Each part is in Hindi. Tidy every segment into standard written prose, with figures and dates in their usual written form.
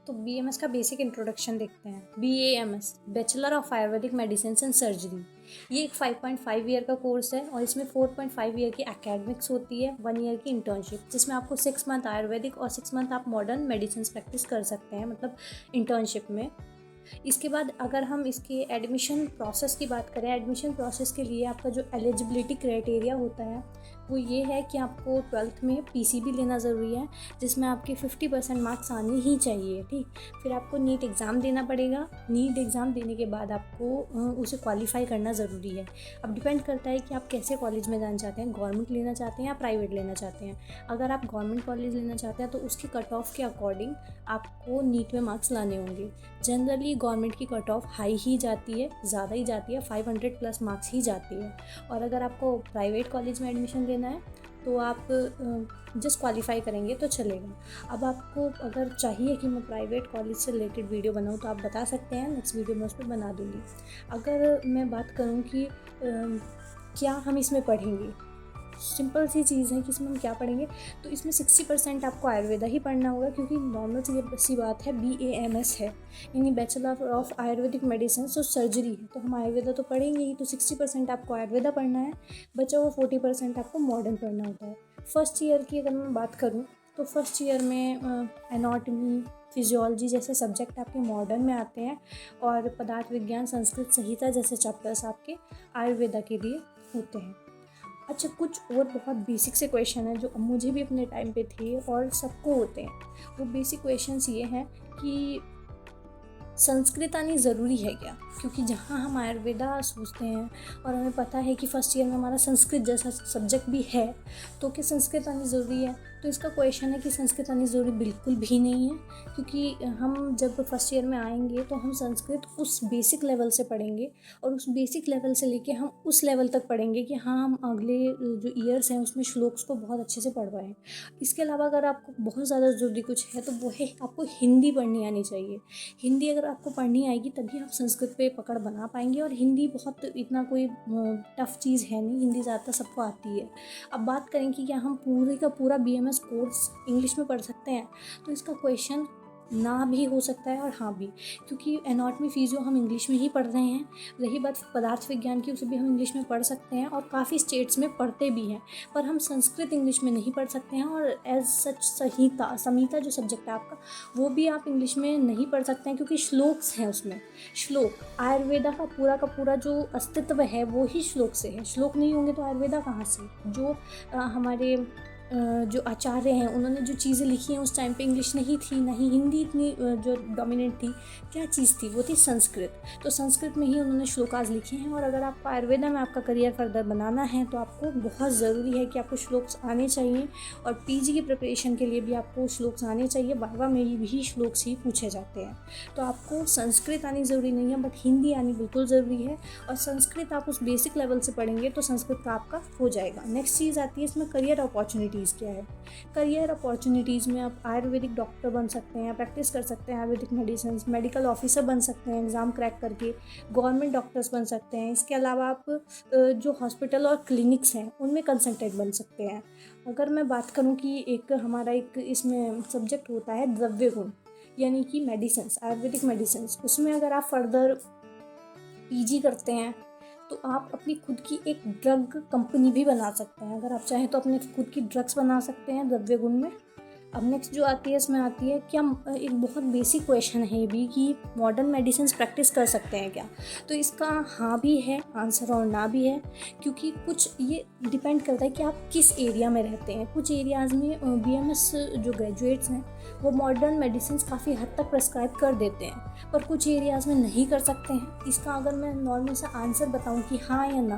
तो BAMS का बेसिक इंट्रोडक्शन देखते हैं। BAMS bachelor of Ayurvedic medicine and surgery, ये एक 5.5 ईयर का कोर्स है और इसमें 4.5 ईयर की एकेडमिक्स होती है, 1 ईयर की इंटर्नशिप, जिसमें आपको 6 मंथ आयुर्वेदिक और 6 मंथ आप मॉडर्न मेडिसिन प्रैक्टिस कर सकते हैं, मतलब इंटर्नशिप में। इसके बाद अगर हम इसके एडमिशन प्रोसेस की बात करें, एडमिशन प्रोसेस के लिए आपका जो एलिजिबिलिटी क्राइटेरिया होता है वो ये है कि आपको 12th में PCB लेना ज़रूरी है, जिसमें आपके 50% मार्क्स आने ही चाहिए, ठीक। फिर आपको नीट एग्ज़ाम देना पड़ेगा। नीट एग्ज़ाम देने के बाद आपको उसे क्वालिफाई करना ज़रूरी है। अब डिपेंड करता है कि आप कैसे कॉलेज में जाना चाहते हैं, गवर्नमेंट लेना चाहते हैं या प्राइवेट लेना चाहते हैं। अगर आप गवर्नमेंट कॉलेज लेना चाहते हैं तो उसकी कट ऑफ के अकॉर्डिंग आपको नीट में मार्क्स लाने होंगे। जनरली गवर्नमेंट की कट ऑफ हाई ही जाती है, ज़्यादा ही जाती है, 500+ मार्क्स ही जाती है। और अगर आपको प्राइवेट कॉलेज में एडमिशन लेना है तो आप जस्ट क्वालिफाई करेंगे तो चलेगा। अब आपको अगर चाहिए कि मैं प्राइवेट कॉलेज से रिलेटेड वीडियो बनाऊँ तो आप बता सकते हैं, नेक्स्ट वीडियो में उस पर बना दूँगी। अगर मैं बात करूँ कि क्या हम इसमें पढ़ेंगे, सिंपल सी चीज़ है कि इसमें हम क्या पढ़ेंगे। तो इसमें 60% आपको आयुर्वेदा ही पढ़ना होगा, क्योंकि नॉर्मल सी बात है, BAMS है, यानी बैचलर ऑफ आयुर्वेदिक मेडिसिन और सर्जरी है। तो हम आयुर्वेदा तो पढ़ेंगे ही, तो 60% आपको आयुर्वेदा पढ़ना है, बचा हुआ 40% आपको मॉडर्न पढ़ना होता है। फर्स्ट ईयर की अगर मैं बात करूँ तो फर्स्ट ईयर में एनाटॉमी, फिजियोलॉजी जैसे सब्जेक्ट आपके मॉडर्न में आते हैं, और पदार्थ विज्ञान, संस्कृत, संहिता जैसे चैप्टर्स आपके आयुर्वेदा के लिए होते हैं। अच्छा, कुछ और बहुत बेसिक से क्वेश्चन है जो मुझे भी अपने टाइम पे थे और सबको होते हैं। वो बेसिक क्वेश्चंस ये हैं कि संस्कृत आनी ज़रूरी है क्या, क्योंकि जहाँ हम आयुर्वेदा सोचते हैं और हमें पता है कि फर्स्ट ईयर में हमारा संस्कृत जैसा सब्जेक्ट भी है, तो क्या संस्कृत आनी ज़रूरी है। तो इसका क्वेश्चन है कि संस्कृत आनी ज़रूरी बिल्कुल भी नहीं है, क्योंकि हम जब फर्स्ट ईयर में आएंगे तो हम संस्कृत उस बेसिक लेवल से पढ़ेंगे, और उस बेसिक लेवल से लेके हम उस लेवल तक पढ़ेंगे कि हाँ, हम अगले जो ईयर्स हैं उसमें श्लोक्स को बहुत अच्छे से पढ़ पाएँ। इसके अलावा अगर आपको बहुत ज़्यादा ज़रूरी कुछ है तो वो है आपको हिंदी पढ़नी आनी चाहिए। हिंदी अगर आपको पढ़नी आएगी तभी आप संस्कृत पे पकड़ बना पाएंगे, और हिंदी बहुत इतना कोई टफ चीज़ है नहीं, हिंदी ज़्यादातर सबको आती है। अब बात करें कि क्या हम पूरे का पूरा BAMS कोर्स इंग्लिश में पढ़ सकते हैं, तो इसका क्वेश्चन ना भी हो सकता है और हाँ भी, क्योंकि एनाटॉमी, फिजियो हम इंग्लिश में ही पढ़ रहे हैं। रही बात पदार्थ विज्ञान की, उसे भी हम इंग्लिश में पढ़ सकते हैं और काफ़ी स्टेट्स में पढ़ते भी हैं, पर हम संस्कृत इंग्लिश में नहीं पढ़ सकते हैं। और एज सच संहिता जो सब्जेक्ट है आपका, वो भी आप इंग्लिश में नहीं पढ़ सकते हैं, क्योंकि श्लोक्स हैं उसमें। श्लोक, आयुर्वेदा का पूरा जो अस्तित्व है वो ही श्लोक से है। श्लोक नहीं होंगे तो आयुर्वेदा कहाँ से। जो हमारे जो आचार्य हैं उन्होंने जो चीज़ें लिखी हैं उस टाइम पे इंग्लिश नहीं थी, नहीं हिंदी इतनी जो डोमिनेंट थी। क्या चीज़ थी, वो थी संस्कृत। तो संस्कृत में ही उन्होंने श्लोकास लिखे हैं। और अगर आपको आयुर्वेदा में आपका करियर फर्दर बनाना है तो आपको बहुत ज़रूरी है कि आपको श्लोक्स आने चाहिए, और PG की प्रिपरेशन के लिए भी आपको श्लोक्स आने चाहिए। वाइवा में भी श्लोक्स ही पूछे जाते हैं। तो आपको संस्कृत आनी ज़रूरी नहीं है, बट हिंदी आनी बिल्कुल ज़रूरी है, और संस्कृत आप उस बेसिक लेवल से पढ़ेंगे तो संस्कृत का आपका हो जाएगा। नेक्स्ट चीज़ आती है इसमें करियर अपॉर्चुनिटीज़ क्या है। करियर अपॉर्चुनिटीज़ में आप आयुर्वेदिक डॉक्टर बन सकते हैं, प्रैक्टिस कर सकते हैं आयुर्वेदिक मेडिसिन, मेडिकल ऑफिसर बन सकते हैं एग्ज़ाम क्रैक करके, गवर्नमेंट डॉक्टर्स बन सकते हैं। इसके अलावा आप जो हॉस्पिटल और क्लिनिक्स हैं उनमें कंसल्टेंट बन सकते हैं। अगर मैं बात करूं कि एक हमारा एक इसमें सब्जेक्ट होता है द्रव्य गुण, यानी कि मेडिसिन्स, आयुर्वेदिक मेडिसिन्स, उसमें अगर आप फर्दर PG करते हैं तो आप अपनी खुद की एक ड्रग कंपनी भी बना सकते हैं। अगर आप चाहें तो अपने खुद की ड्रग्स बना सकते हैं द्रव्य गुण में। अब नेक्स्ट जो आती है इसमें आती है क्या, एक बहुत बेसिक क्वेश्चन है ये भी कि मॉडर्न मेडिसिन प्रैक्टिस कर सकते हैं क्या। तो इसका हाँ भी है आंसर और ना भी है, क्योंकि कुछ ये डिपेंड करता है कि आप किस एरिया में रहते हैं। कुछ एरियाज़ में BAMS जो ग्रेजुएट्स हैं वो मॉडर्न मेडिसिन काफ़ी हद तक प्रेस्क्राइब कर देते हैं, पर कुछ एरियाज़ में नहीं कर सकते हैं। इसका अगर मैं नॉर्मल सा आंसर बताऊं कि हाँ या ना,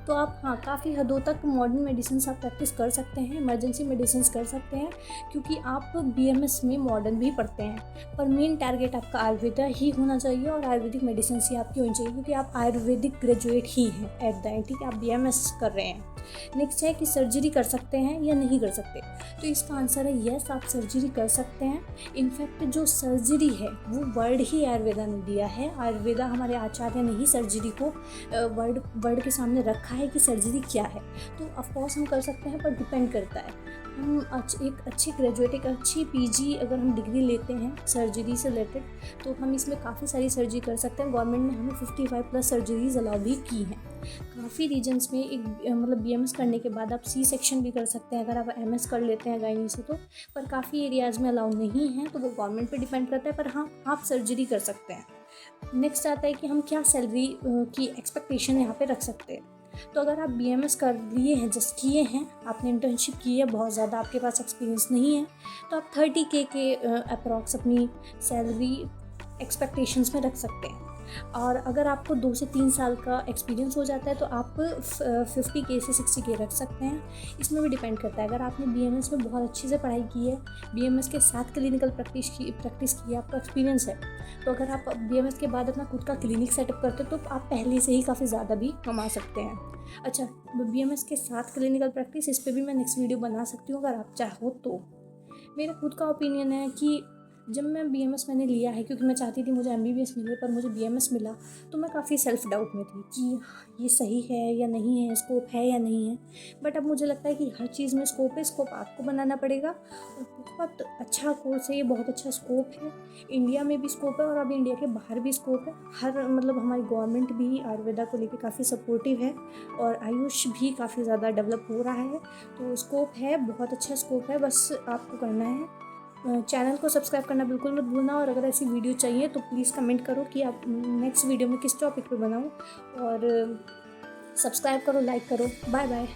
तो आप हाँ, काफ़ी हदों तक मॉडर्न मेडिसिन आप प्रैक्टिस कर सकते हैं, इमरजेंसी मेडिसिन कर सकते हैं, क्योंकि आप BAMS में मॉडर्न भी पढ़ते हैं। पर मेन टारगेट आपका आयुर्वेदा ही होना चाहिए और आयुर्वेदिक मेडिसिन ही आपकी होनी चाहिए, क्योंकि आप आयुर्वेदिक ग्रेजुएट ही हैं एट द एंड, ठीक है, आप BAMS कर रहे हैं। नेक्स्ट है कि सर्जरी कर सकते हैं या नहीं कर सकते। तो इसका आंसर है यस, आप सर्जरी कर सकते हैं। इनफैक्ट जो सर्जरी है वो वर्ड ही आयुर्वेदा ने दिया है। आयुर्वेदा हमारे आचार्य ने ही सर्जरी को वर्ड के सामने रखा है कि सर्जरी क्या है। तो ऑफकोर्स हम कर सकते हैं, पर डिपेंड करता है हम एक अच्छी ग्रेजुएट, एक अच्छी पीजी अगर हम डिग्री लेते हैं सर्जरी से रिलेटेड, तो हम इसमें काफ़ी सारी सर्जरी कर सकते हैं। गवर्नमेंट ने हमें 55+ सर्जरीज अलाउ भी की हैं। काफ़ी रीजन्स में एक मतलब बीएमएस करने के बाद आप सी सेक्शन भी कर सकते हैं अगर आप एमएस कर लेते हैं गायनी से, तो पर काफ़ी एरियाज़ में अलाउ नहीं है, तो वो गवर्नमेंट पे डिपेंड करता है। पर हाँ, आप सर्जरी कर सकते हैं। नेक्स्ट आता है कि हम क्या सैलरी की एक्सपेक्टेशन यहाँ पे रख सकते हैं। तो अगर आप बीएमएस कर लिए हैं, जस्ट किए हैं, आपने इंटर्नशिप की है, बहुत ज़्यादा आपके पास एक्सपीरियंस नहीं है, तो आप 30K के अप्रॉक्स अपनी सैलरी एक्सपेक्टेशंस में रख सकते हैं। और अगर आपको 2 से 3 साल का एक्सपीरियंस हो जाता है तो आप 50K से 60K रख सकते हैं। इसमें भी डिपेंड करता है। अगर आपने बीएमएस में बहुत अच्छे से पढ़ाई की है, बीएमएस के साथ क्लिनिकल प्रैक्टिस की है, आपका एक्सपीरियंस है, तो अगर आप बीएमएस के बाद अपना खुद का क्लिनिक सेटअप करते हो तो आप पहले से ही काफ़ी ज़्यादा भी कमा सकते हैं। अच्छा, बीएमएस के साथ क्लिनिकल प्रैक्टिस, इस पर भी मैं नेक्स्ट वीडियो बना सकती हूँ अगर आप चाहो तो। मेरा खुद का ओपिनियन है कि जब मैं बीएमएस मैंने लिया है, क्योंकि मैं चाहती थी मुझे एमबीबीएस मिले, पर मुझे बीएमएस मिला, तो मैं काफ़ी सेल्फ डाउट में थी कि ये सही है या नहीं है, स्कोप है या नहीं है। बट अब मुझे लगता है कि हर चीज़ में स्कोप है, स्कोप आपको बनाना पड़ेगा। और बहुत अच्छा कोर्स है ये, बहुत अच्छा स्कोप है। इंडिया में भी स्कोप है और अब इंडिया के बाहर भी स्कोप है। हर मतलब हमारी गवर्नमेंट भी आयुर्वेदा को लेकर काफ़ी सपोर्टिव है और आयुष भी काफ़ी ज़्यादा डेवलप हो रहा है। तो स्कोप है, बहुत अच्छा स्कोप है, बस आपको करना है। चैनल को सब्सक्राइब करना बिल्कुल मत भूलना। और अगर ऐसी वीडियो चाहिए तो प्लीज़ कमेंट करो कि आप नेक्स्ट वीडियो में किस टॉपिक पे बनाऊं। और सब्सक्राइब करो, लाइक करो। Bye bye.